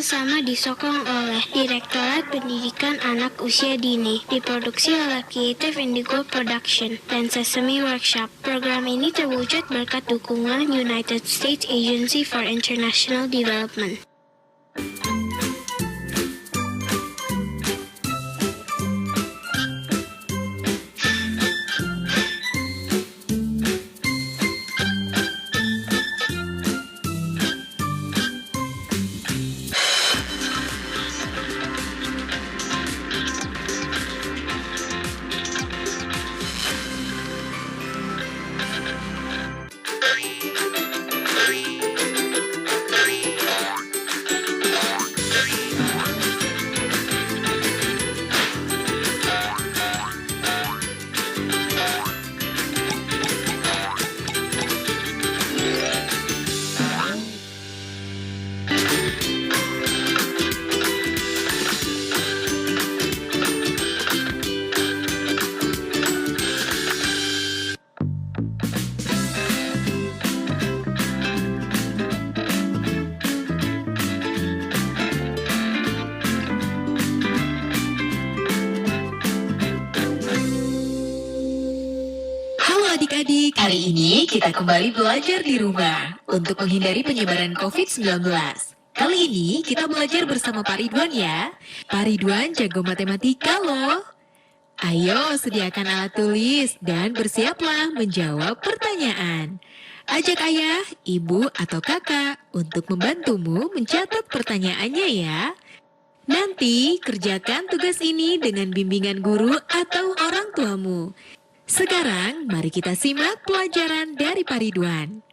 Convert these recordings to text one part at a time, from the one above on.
bersama disokong oleh Direktorat Pendidikan Anak Usia Dini, diproduksi oleh Creative Indigo Production dan Sesame Workshop. Program ini terwujud berkat dukungan United States Agency for International Development. Adik-adik, hari ini kita kembali belajar di rumah untuk menghindari penyebaran COVID-19. Kali ini kita belajar bersama Pak Ridwan ya. Pak Ridwan jago matematika loh. Ayo sediakan alat tulis dan bersiaplah menjawab pertanyaan. Ajak ayah, ibu, atau kakak untuk membantumu mencatat pertanyaannya ya. Nanti kerjakan tugas ini dengan bimbingan guru atau orang tuamu. Sekarang, mari kita simak pelajaran dari Pak Ridwan.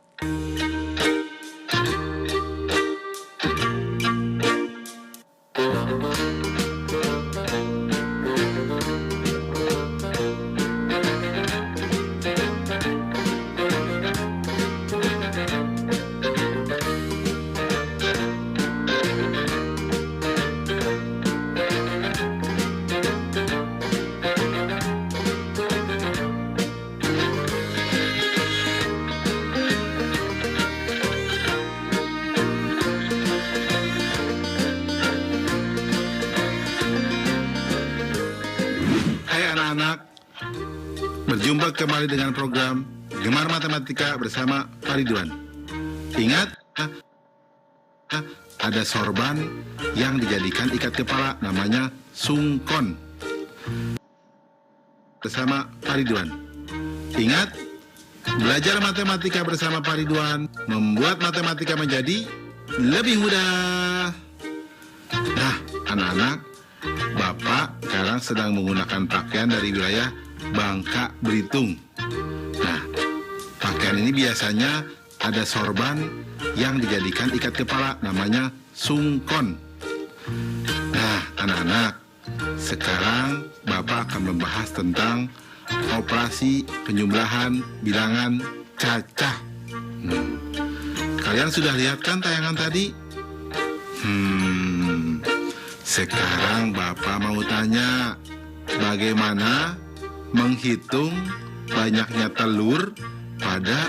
Anak-anak, berjumpa kembali dengan program Gemar Matematika bersama Pak Ridwan. Ingat, ada sorban yang dijadikan ikat kepala, namanya sungkon. Bersama Pak Ridwan. Ingat, belajar matematika bersama Pak Ridwan membuat matematika menjadi lebih mudah. Nah, anak-anak, Bapak sekarang sedang menggunakan pakaian dari wilayah Bangka Belitung. Nah, pakaian ini biasanya ada sorban yang dijadikan ikat kepala, namanya sungkon. Nah, anak-anak, sekarang Bapak akan membahas tentang operasi penjumlahan bilangan cacah. Kalian sudah lihat kan tayangan tadi? Sekarang Bapak mau tanya, bagaimana menghitung banyaknya telur pada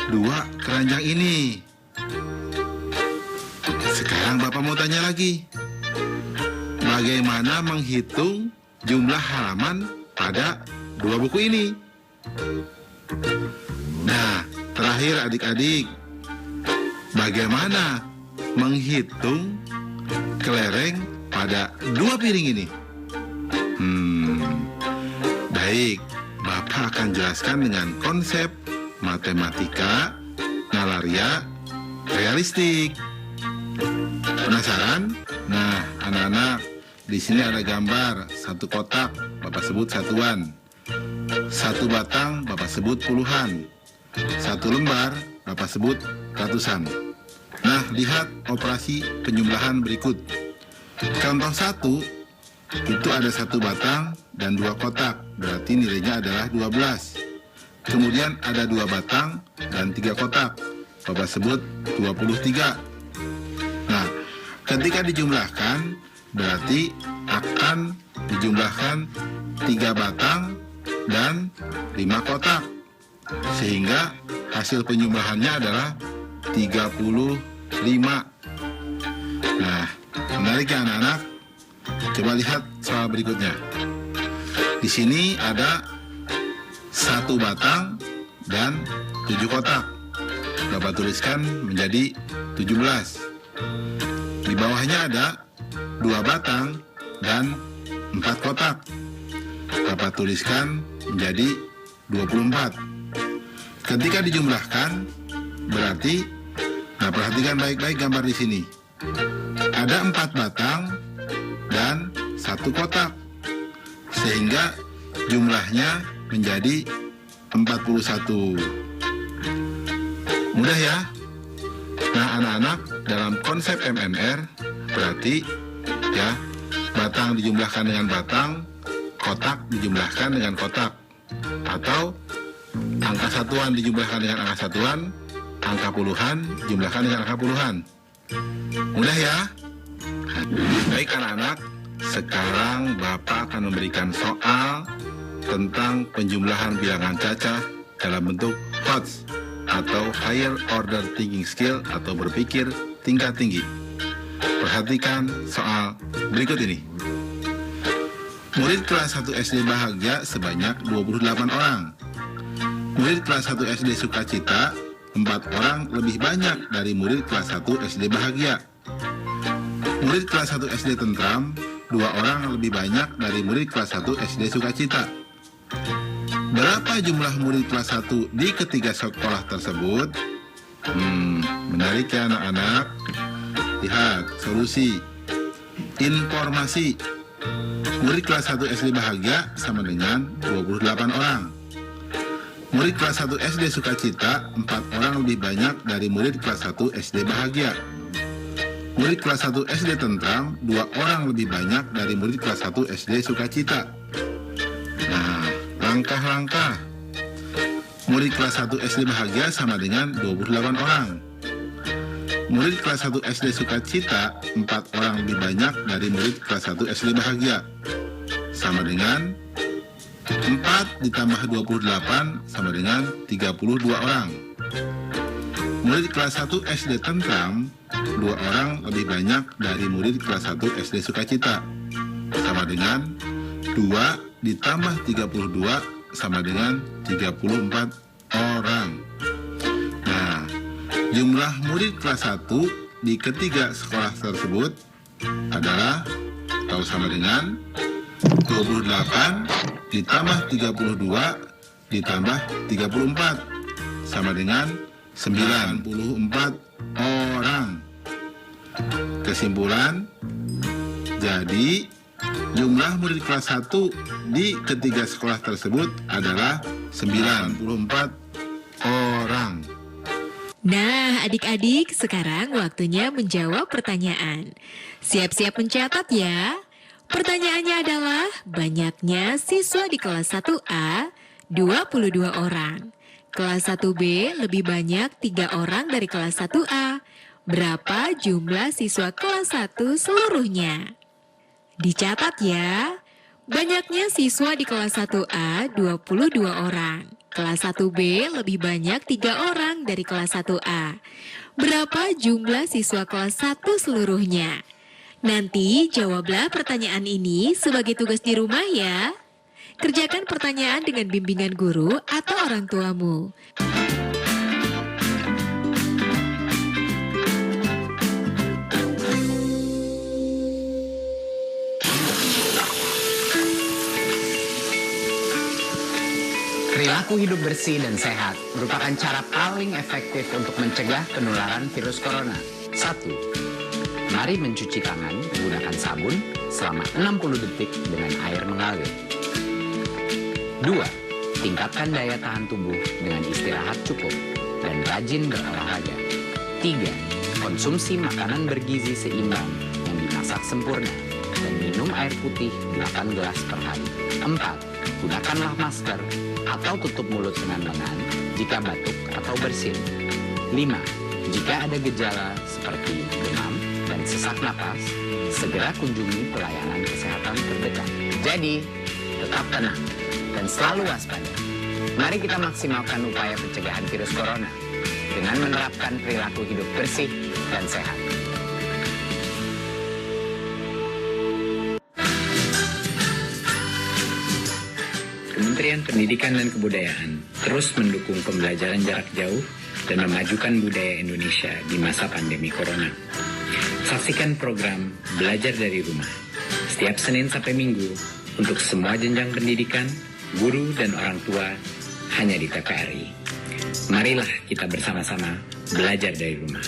dua keranjang ini? Sekarang Bapak mau tanya lagi, bagaimana menghitung jumlah halaman pada dua buku ini? Nah, terakhir adik-adik, bagaimana menghitung kelereng pada dua piring ini? Baik, Bapak akan jelaskan dengan konsep matematika nalaria realistik. Penasaran? Nah, anak-anak, di sini ada gambar satu kotak, Bapak sebut satuan. Satu batang, Bapak sebut puluhan. Satu lembar, Bapak sebut ratusan. Nah, lihat operasi penjumlahan berikut. Contoh 1, itu ada satu batang dan dua kotak, berarti nilainya adalah 12. Kemudian ada dua batang dan tiga kotak, Bapak sebut 23. Nah, ketika dijumlahkan, berarti akan dijumlahkan 3 batang dan 5 kotak, sehingga hasil penjumlahannya adalah 35. Nah, Menarik ya anak-anak? Coba lihat soal berikutnya. Di sini ada 1 batang dan 7 kotak. Bapak tuliskan menjadi 17. Di bawahnya ada 2 batang dan 4 kotak. Bapak tuliskan menjadi 24. Ketika dijumlahkan, berarti, nah perhatikan baik-baik gambar di sini. Ada 4 batang dan 1 kotak, sehingga jumlahnya menjadi 41. Mudah ya? Nah anak-anak, dalam konsep MNR, berarti ya, batang dijumlahkan dengan batang, kotak dijumlahkan dengan kotak, atau angka satuan dijumlahkan dengan angka satuan, angka puluhan dijumlahkan dengan angka puluhan. Mudah ya? Baik anak-anak, sekarang Bapak akan memberikan soal tentang penjumlahan bilangan cacah dalam bentuk HOTS atau Higher Order Thinking Skill atau berpikir tingkat tinggi. Perhatikan soal berikut ini. Murid kelas 1 SD bahagia sebanyak 28 orang. Murid kelas 1 SD sukacita 4 orang lebih banyak dari murid kelas 1 SD bahagia. Murid kelas 1 SD tentram 2 orang lebih banyak dari murid kelas 1 SD sukacita. Berapa jumlah murid kelas 1 di ketiga sekolah tersebut? Menarik ya anak-anak. Lihat solusi. Informasi. Murid kelas 1 SD bahagia sama dengan 28 orang. Murid kelas 1 SD sukacita 4 orang lebih banyak dari murid kelas 1 SD bahagia. Murid kelas 1 SD tentram 2 orang lebih banyak dari murid kelas 1 SD sukacita. Nah, langkah-langkah. Murid kelas 1 SD bahagia sama dengan 28 orang. Murid kelas 1 SD sukacita 4 orang lebih banyak dari murid kelas 1 SD bahagia, sama dengan 4 ditambah 28 sama dengan 32 orang. Murid kelas 1 SD tentram 2 orang lebih banyak dari murid kelas 1 SD sukacita, sama dengan 2 ditambah 32 sama dengan 34 orang. Jumlah murid kelas 1 di ketiga sekolah tersebut adalah atau sama dengan 28 ditambah 32 ditambah 34 sama dengan 94 orang. Kesimpulan, jadi jumlah murid kelas 1 di ketiga sekolah tersebut adalah 94 orang. Nah, adik-adik, sekarang waktunya menjawab pertanyaan. Siap-siap mencatat ya. Pertanyaannya adalah, banyaknya siswa di kelas 1A 22 orang. Kelas 1B lebih banyak 3 orang dari kelas 1A. Berapa jumlah siswa kelas 1 seluruhnya? Dicatat ya. Banyaknya siswa di kelas 1A 22 orang. Kelas 1B lebih banyak 3 orang dari kelas 1A. Berapa jumlah siswa kelas 1 seluruhnya? Nanti jawablah pertanyaan ini sebagai tugas di rumah ya. Kerjakan pertanyaan dengan bimbingan guru atau orang tuamu. Perilaku hidup bersih dan sehat merupakan cara paling efektif untuk mencegah penularan virus corona. 1. Mari mencuci tangan menggunakan sabun selama 60 detik dengan air mengalir. 2. Tingkatkan daya tahan tubuh dengan istirahat cukup dan rajin berolahraga. 3. Konsumsi makanan bergizi seimbang yang dimasak sempurna dan minum air putih 8 gelas per hari. 4. Gunakanlah masker atau tutup mulut dengan lengan jika batuk atau bersin. 5. Jika ada gejala seperti demam dan sesak napas, segera kunjungi pelayanan kesehatan terdekat. Jadi, tetap tenang dan selalu waspada. Mari kita maksimalkan upaya pencegahan virus corona dengan menerapkan perilaku hidup bersih dan sehat. Kementerian Pendidikan dan Kebudayaan terus mendukung pembelajaran jarak jauh dan memajukan budaya Indonesia di masa pandemi Corona. Saksikan program Belajar dari Rumah setiap Senin sampai Minggu untuk semua jenjang pendidikan, guru, dan orang tua hanya di TVRI. Marilah kita bersama-sama belajar dari rumah.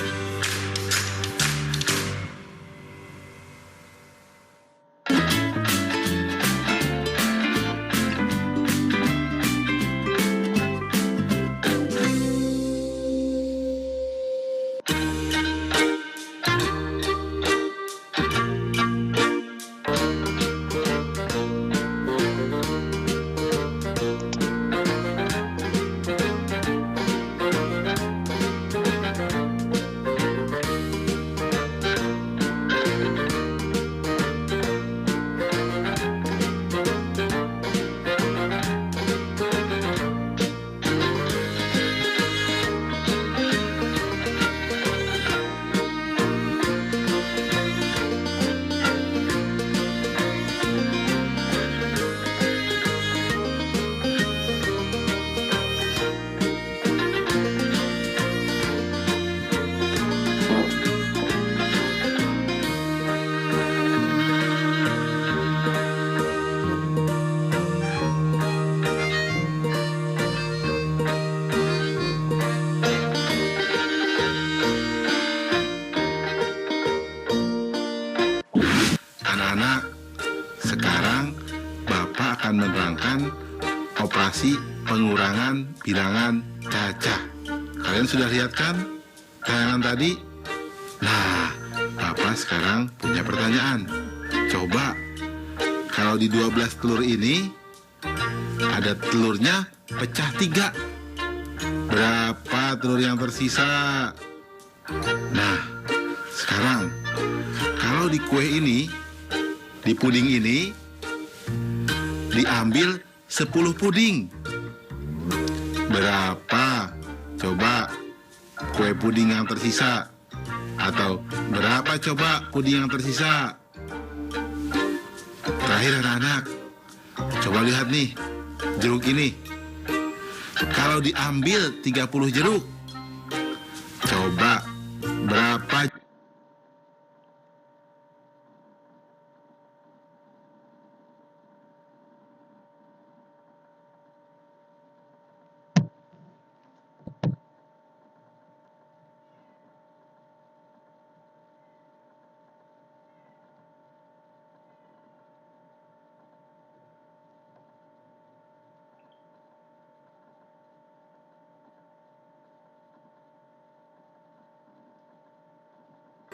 Anak-anak, sekarang Bapak akan menerangkan operasi pengurangan bilangan cacah. Kalian sudah lihat kan tayangan tadi? Nah, Bapak sekarang punya pertanyaan. Coba, kalau di 12 telur ini, ada telurnya pecah 3. Berapa telur yang tersisa? Nah, sekarang, kalau di kue ini, di puding ini, diambil 10 puding. Berapa? Coba kue puding yang tersisa. Atau berapa coba puding yang tersisa? Terakhir anak-anak, coba lihat nih, jeruk ini. Kalau diambil 30 jeruk, coba berapa?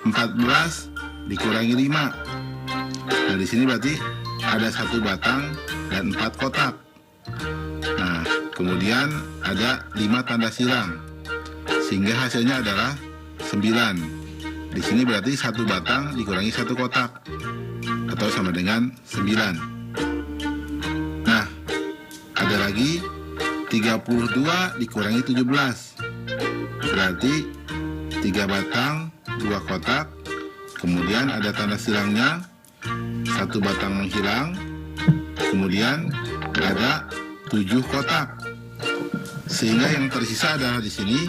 Empat 14 dikurangi 5. Nah, di sini berarti ada 1 batang dan 4 kotak. Nah, kemudian ada 5 tanda silang, sehingga hasilnya adalah 9. Di sini berarti 1 batang dikurangi 1 kotak, atau sama dengan 9. Nah, ada lagi 32 dikurangi 17. Berarti 3 batang, 2 kotak, kemudian ada tanda silangnya, 1 batang menghilang, kemudian ada 7 kotak, sehingga yang tersisa adalah di sini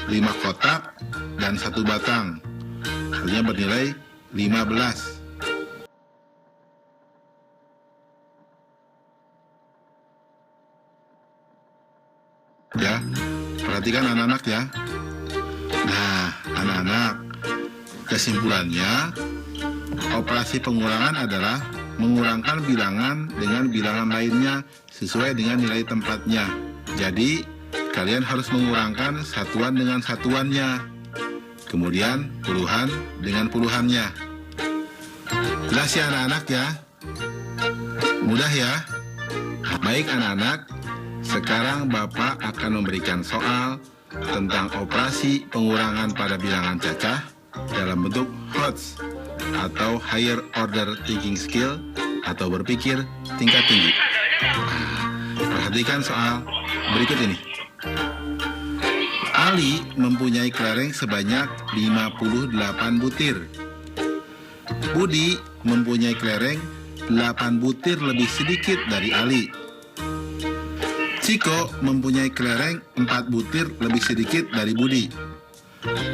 5 kotak dan 1 batang, hasilnya bernilai 15. Ya, perhatikan anak-anak ya. Nah, anak-anak, kesimpulannya, operasi pengurangan adalah mengurangkan bilangan dengan bilangan lainnya sesuai dengan nilai tempatnya. Jadi, kalian harus mengurangkan satuan dengan satuannya, kemudian puluhan dengan puluhannya. Jelas ya anak-anak ya? Mudah ya? Baik anak-anak, sekarang Bapak akan memberikan soal tentang operasi pengurangan pada bilangan cacah dalam bentuk HOTS atau Higher Order Thinking Skill atau berpikir tingkat tinggi. Perhatikan soal berikut ini. Ali mempunyai kelereng sebanyak 58 butir. Budi mempunyai kelereng 8 butir lebih sedikit dari Ali. Ciko mempunyai kelereng 4 butir lebih sedikit dari Budi.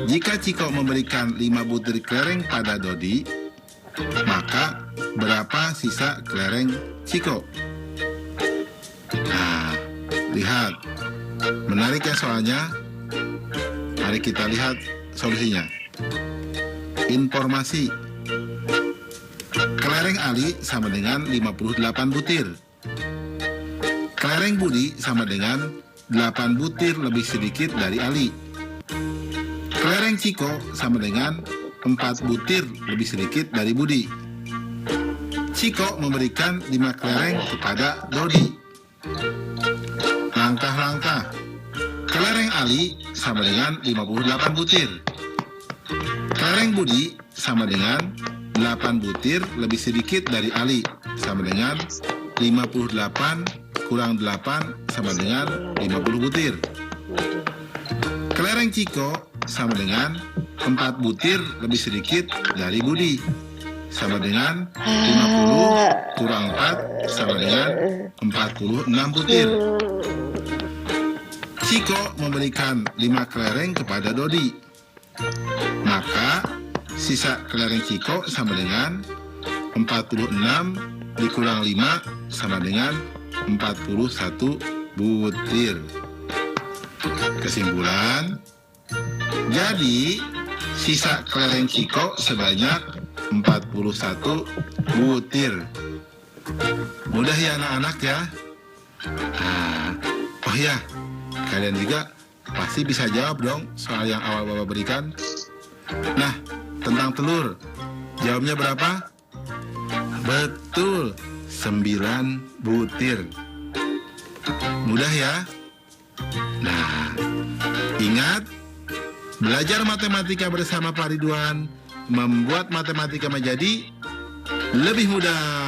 Jika Ciko memberikan 5 butir kelereng pada Dodi, maka berapa sisa kelereng Ciko? Nah, lihat. Menarik ya soalnya? Mari kita lihat solusinya. Informasi. Kelereng Ali sama dengan 58 butir. Kelereng Budi sama dengan 8 butir lebih sedikit dari Ali. Kelereng Ciko sama dengan 4 butir lebih sedikit dari Budi. Ciko memberikan 5 kelereng kepada Dodi. Langkah-langkah. Kelereng Ali sama dengan 58 butir. Kelereng Budi sama dengan 8 butir lebih sedikit dari Ali, sama dengan 58 kurang 8 sama dengan 50 butir. Kelereng Ciko sama dengan 4 butir lebih sedikit dari Budi, sama dengan 50 kurang 4 sama dengan 46 butir. Ciko memberikan 5 kelereng kepada Dodi. Maka sisa kelereng Ciko sama dengan 46 dikurang 5 sama dengan 41 butir. Kesimpulan, jadi sisa kelereng Ciko sebanyak 41 butir. Mudah ya anak-anak ya. Oh ya, kalian juga pasti bisa jawab dong soal yang awal Bapak berikan. Nah, tentang telur, jawabnya berapa? Betul, 9 butir. Mudah ya? Nah, ingat, belajar matematika bersama Pak Ridwan membuat matematika menjadi lebih mudah.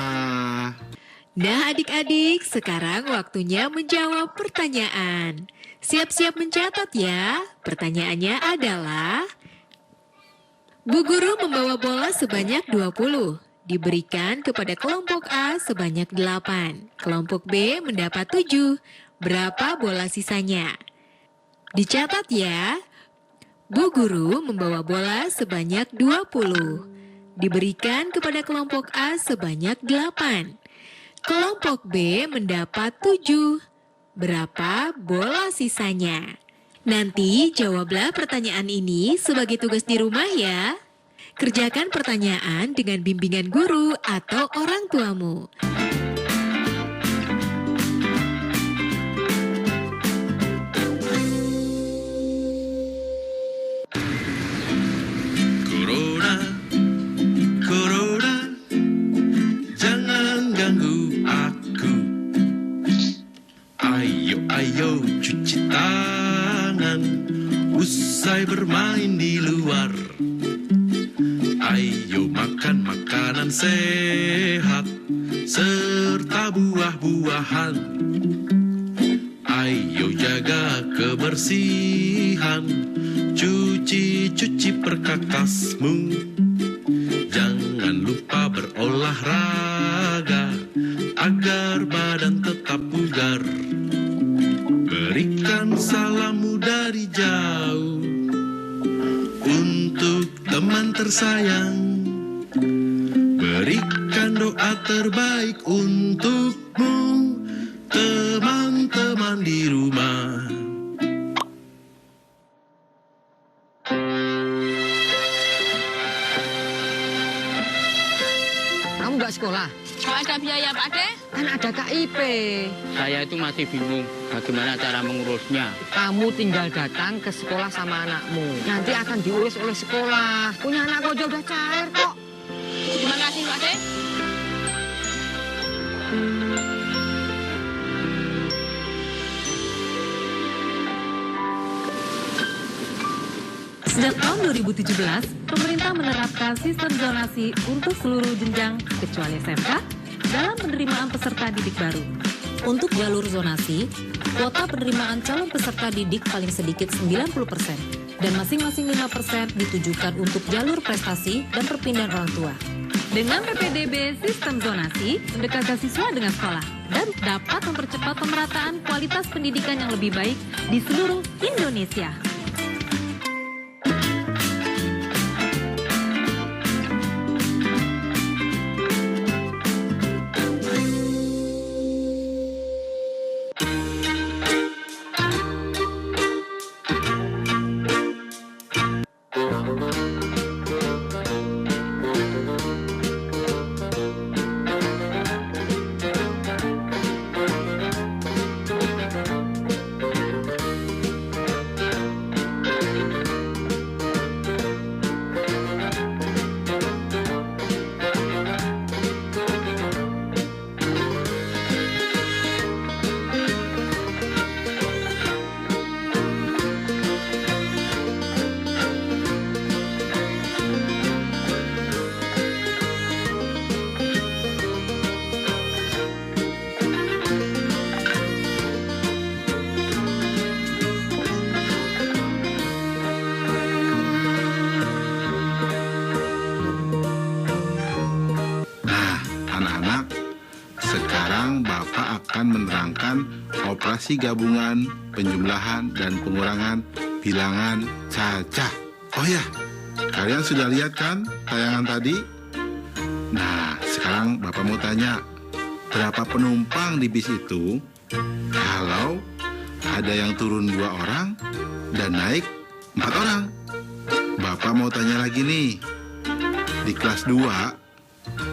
Nah adik-adik, sekarang waktunya menjawab pertanyaan. Siap-siap mencatat ya. Pertanyaannya adalah, Bu Guru membawa bola sebanyak 20. Diberikan kepada kelompok A sebanyak 8. Kelompok B mendapat 7. Berapa bola sisanya? Dicatat ya. Bu Guru membawa bola sebanyak 20. Diberikan kepada kelompok A sebanyak 8. Kelompok B mendapat 7. Berapa bola sisanya? Nanti jawablah pertanyaan ini sebagai tugas di rumah ya. Kerjakan pertanyaan dengan bimbingan guru atau orang tuamu. Corona, Corona, jangan ganggu aku. Ayo, ayo cuci tangan, usai bermain di luar. Ayo makan makanan sehat, serta buah-buahan. Ayo jaga kebersihan, cuci perkakasmu. Jangan lupa berolahraga, agar badan tetap bugar. Berikan salammu dari jauh untuk teman tersayang. Berikan doa terbaik untukmu, teman-teman di rumah. Kamu nggak sekolah? Nggak ada biaya, Pak De. Kan ada KIP. Saya itu masih bingung bagaimana cara mengurusnya. Kamu tinggal datang ke sekolah sama anakmu. Nanti akan diurus oleh sekolah. Punya anak aja udah cair kok. Terima kasih, Pak De. Sejak tahun 2017, pemerintah menerapkan sistem zonasi untuk seluruh jenjang kecuali SMK dalam penerimaan peserta didik baru. Untuk jalur zonasi, kuota penerimaan calon peserta didik paling sedikit 90% dan masing-masing 5% ditujukan untuk jalur prestasi dan perpindahan orang tua. Dengan PPDB Sistem Zonasi, mendekatkan siswa dengan sekolah dan dapat mempercepat pemerataan kualitas pendidikan yang lebih baik di seluruh Indonesia. menerangkan operasi gabungan, penjumlahan, dan pengurangan bilangan cacah. Oh ya, kalian sudah lihat kan tayangan tadi? Nah, sekarang Bapak mau tanya, berapa penumpang di bis itu kalau ada yang turun 2 orang dan naik 4 orang? Bapak mau tanya lagi nih, di kelas 2,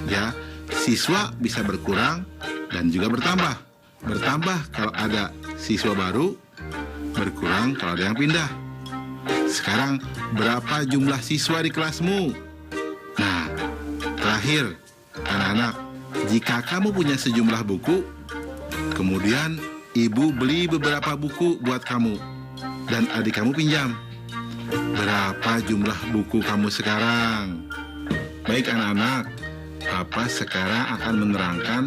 ya, siswa bisa berkurang dan juga bertambah. Bertambah kalau ada siswa baru, berkurang kalau ada yang pindah. Sekarang berapa jumlah siswa di kelasmu? Nah, terakhir, anak-anak, jika kamu punya sejumlah buku, kemudian ibu beli beberapa buku buat kamu dan adik kamu pinjam, berapa jumlah buku kamu sekarang? Baik anak-anak, Papa sekarang akan menerangkan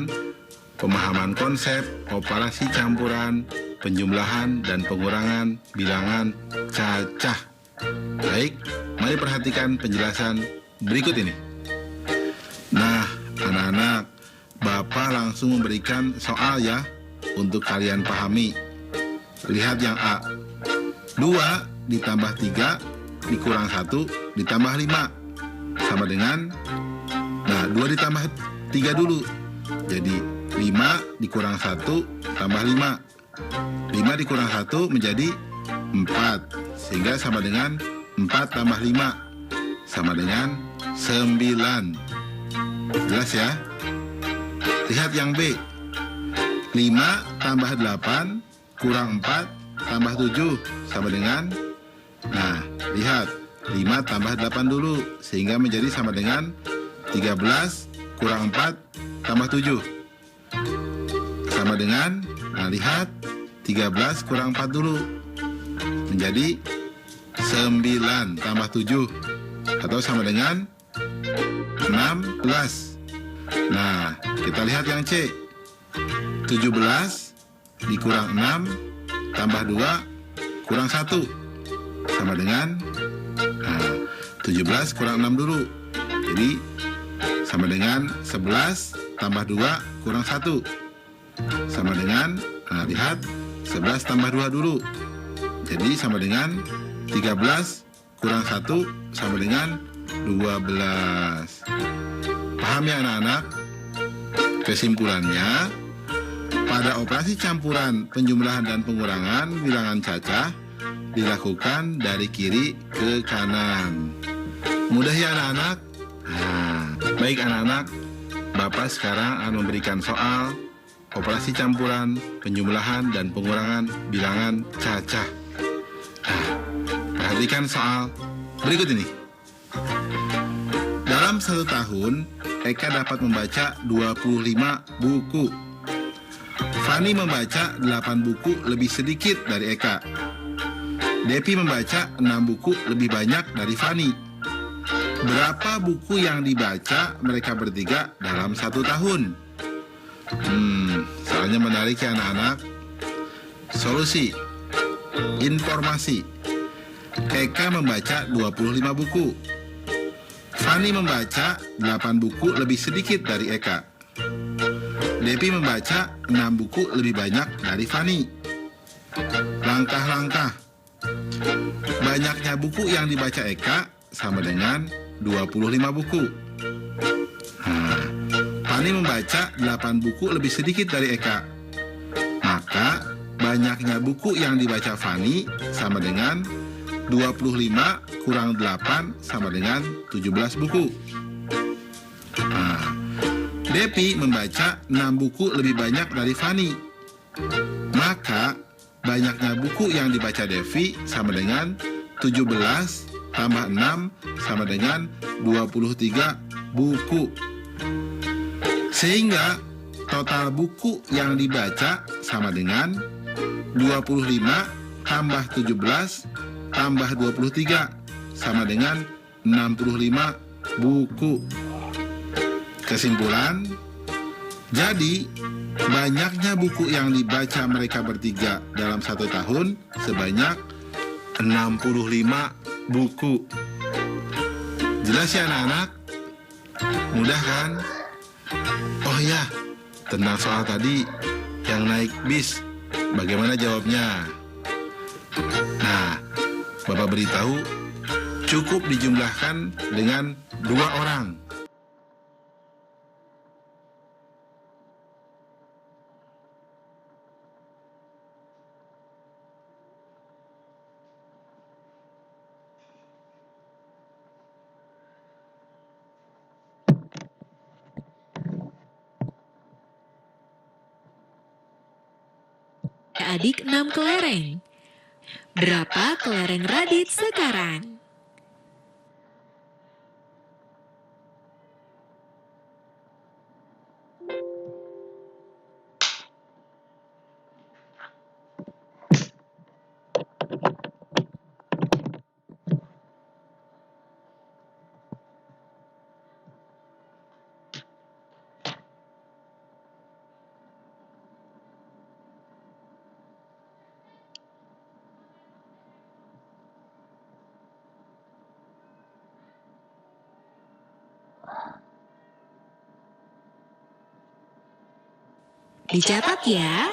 pemahaman konsep operasi campuran, penjumlahan, dan pengurangan bilangan cacah. Baik, mari perhatikan penjelasan berikut ini. Nah, anak-anak, Bapak langsung memberikan soal ya, untuk kalian pahami. Lihat yang A. 2 ditambah 3 dikurang 1 ditambah 5 sama dengan, nah 2 ditambah 3 dulu, jadi 5 dikurang 1 tambah 5. 5 dikurang 1 menjadi 4, sehingga sama dengan 4 tambah 5 sama dengan 9. Jelas ya? Lihat yang B. 5 tambah 8 kurang 4 tambah 7 sama dengan, nah lihat, 5 tambah 8 dulu, sehingga menjadi sama dengan 13 kurang 4 tambah 7 sama dengan, nah lihat, 13 kurang 4 dulu menjadi 9 tambah 7 atau sama dengan 16. Nah, kita lihat yang C. 17 dikurang 6 tambah 2 kurang 1 sama dengan, nah 17 kurang 6 dulu, jadi sama dengan 11 tambah 2 kurang 1 sama dengan, nah lihat, 11 tambah 2 dulu, jadi sama dengan 13 kurang 1 sama dengan 12. Paham ya anak-anak? Kesimpulannya, pada operasi campuran, penjumlahan, dan pengurangan bilangan cacah dilakukan dari kiri ke kanan. Mudah ya anak-anak? Nah, baik anak-anak, Bapak sekarang akan memberikan soal operasi campuran, penjumlahan, dan pengurangan bilangan cacah. Nah, perhatikan soal berikut ini. Dalam 1 tahun, Eka dapat membaca 25 buku. Fani membaca 8 buku lebih sedikit dari Eka. Depi membaca 6 buku lebih banyak dari Fani. Berapa buku yang dibaca mereka bertiga dalam 1 tahun? Soal Soalnya menarik ya anak-anak. Solusi. Informasi. Eka membaca 25 buku. Fani membaca 8 buku lebih sedikit dari Eka. Depi membaca 6 buku lebih banyak dari Fani. Langkah-langkah. Banyaknya buku yang dibaca Eka sama dengan 25 buku. Fani membaca 8 buku lebih sedikit dari Eka. Maka banyaknya buku yang dibaca Fani sama dengan 25 kurang 8 sama dengan 17 buku. Depi membaca 6 buku lebih banyak dari Fani. Maka banyaknya buku yang dibaca Devi sama dengan 17 tambah 6 sama dengan 23 buku. Sehingga total buku yang dibaca sama dengan 25 tambah 17 tambah 23 sama dengan 65 buku. Kesimpulan, jadi banyaknya buku yang dibaca mereka bertiga dalam 1 tahun sebanyak 65 buku. Jelas ya anak-anak? Mudah kan? Oh ya, tentang soal tadi yang naik bis, bagaimana jawabnya? Nah, Bapak beritahu cukup dijumlahkan dengan 2 orang. Adik 6 kelereng. Berapa kelereng Radit sekarang? Dicatat ya.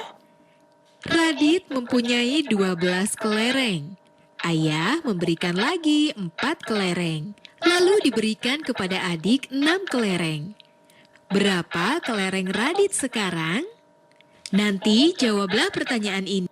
Radit mempunyai 12 kelereng. Ayah memberikan lagi 4 kelereng. Lalu diberikan kepada adik 6 kelereng. Berapa kelereng Radit sekarang? Nanti jawablah pertanyaan ini.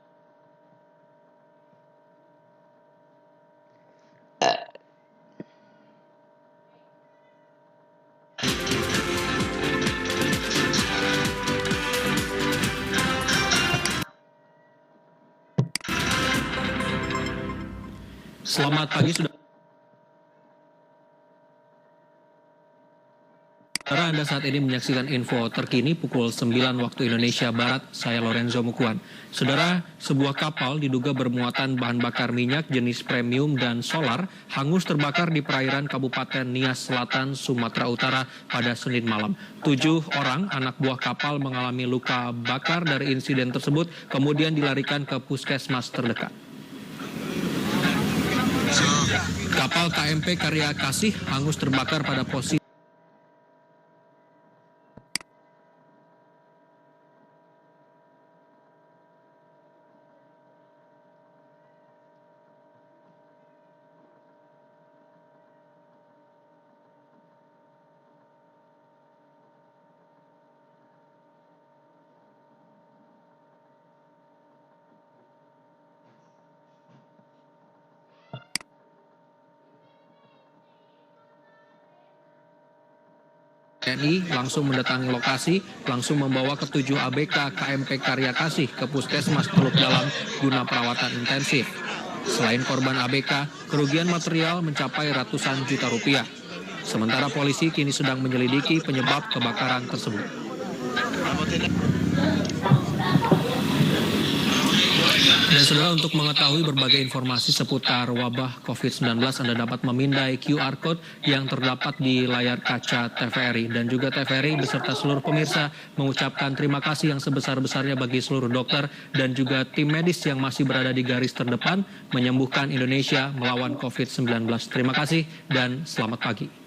Selamat pagi, Saudara. Anda saat ini menyaksikan info terkini pukul 9 waktu Indonesia Barat. Saya Lorenzo Mukuan. Saudara, sebuah kapal diduga bermuatan bahan bakar minyak jenis premium dan solar hangus terbakar di perairan Kabupaten Nias Selatan, Sumatera Utara pada Senin malam. 7 orang anak buah kapal mengalami luka bakar dari insiden tersebut, kemudian dilarikan ke puskesmas terdekat. Kapal KMP Karya Kasih hangus terbakar pada posisi TNI langsung mendatangi lokasi, langsung membawa ke-7 ABK KMP Karya Kasih ke Puskesmas Teluk Dalam guna perawatan intensif. Selain korban ABK, kerugian material mencapai ratusan juta rupiah. Sementara polisi kini sedang menyelidiki penyebab kebakaran tersebut. Dan saudara, untuk mengetahui berbagai informasi seputar wabah COVID-19, Anda dapat memindai QR Code yang terdapat di layar kaca TVRI. Dan juga TVRI beserta seluruh pemirsa mengucapkan terima kasih yang sebesar-besarnya bagi seluruh dokter dan juga tim medis yang masih berada di garis terdepan menyembuhkan Indonesia melawan COVID-19. Terima kasih dan selamat pagi.